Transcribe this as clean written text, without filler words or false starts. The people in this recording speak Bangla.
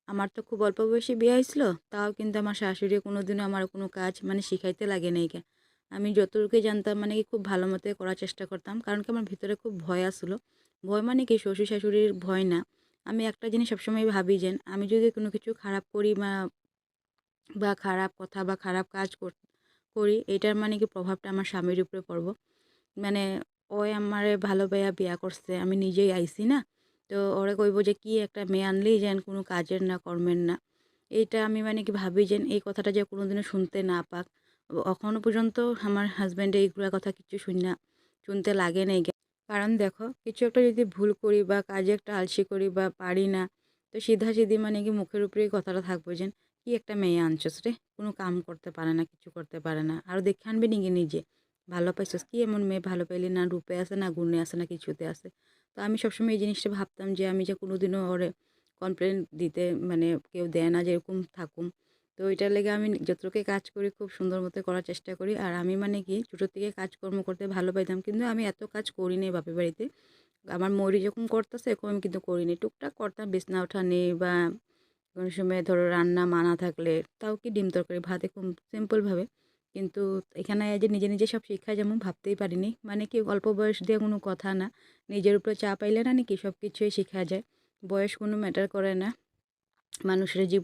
আমার তো খুব অল্প বয়সে বিয়ে হয়েছিল, তাও কিন্তু আমার শাশুড়ি কোনোদিনও আমার কোনো কাজ মানে শিখাইতে লাগে নাই কে। আমি যতটুকু জানতাম মানে কি খুব ভালো মতো করার চেষ্টা করতাম, কারণ কি আমার ভিতরে খুব ভয় আসলো। ভয় মানে কি শ্বশুর শাশুড়ির ভয় না। আমি একটা জিনিস সবসময় ভাবি যে আমি যদি কোনো কিছু খারাপ করি বা বা খারাপ কথা বা খারাপ কাজ করি, এটার মানে কি প্রভাবটা আমার স্বামীর উপরে পড়বো। মানে ওই আমারে ভালো পাইয়া বিয়া করছে, আমি নিজেই আইছি না। তো ওরে কইব যে কি একটা মেয়ে আনলি যেন কোনো কাজের না কর্মের না। এইটা আমি মানে কি ভাবি যে এই কথাটা যে কোনোদিনও শুনতে না পাক। এখনো পর্যন্ত আমার হাজব্যান্ডে এইগুলা কথা কিছু শুনতে লাগে নাই গে। কারণ দেখো, কিছু একটা যদি ভুল করি বা কাজে একটা আলসি করি বা পারি না, তো সিধাসিধি মানে কি মুখের উপরেই কথাটা থাকবো যে কি একটা মেয়ে আনছস রে, কোনো কাম করতে পারে না, কিছু করতে পারে না, আর দেখে আনবি নাকি নিজে, ভালো পাইছস, কি এমন মেয়ে ভালো পাইলি, না রূপে আছে না গুণে আছে না কিছুতে আছে। তো আমি সবসময় এই জিনিসটা ভাবতাম যে আমি যে কোনোদিনও ওরে কমপ্লেন দিতে মানে কেউ দেয় না যে এরকম থাকুম। তো এটার লেগে আমি যতটুকু কাজ করি খুব সুন্দর মতো করার চেষ্টা করি। আর আমি মানে কি ছোটো থেকে কাজকর্ম করতে ভালো পাইতাম, কিন্তু আমি এত কাজ করি নাই বাপের বাড়িতে। আমার মৌরি যখন করতেছে এরকম আমি কিন্তু করিনি, টুকটাক করতাম বিছনা ওঠানি বা কোনো সময় ধরো রান্না মানা থাকলে, তাও কি ডিম তরকারি ভাত এরকম সিম্পলভাবে। কিন্তু এখানে এই যে নিজে নিজে সব শিক্ষা যেমন ভাবতেই পারিনি, মানে কি অল্প বয়স দিয়ে কোনো কথা না, নিজের উপরে চাপ আইলে না নাকি সব কিছুই শেখা যায়। বয়স কোনো ম্যাটার করে না মানুষের জীবন।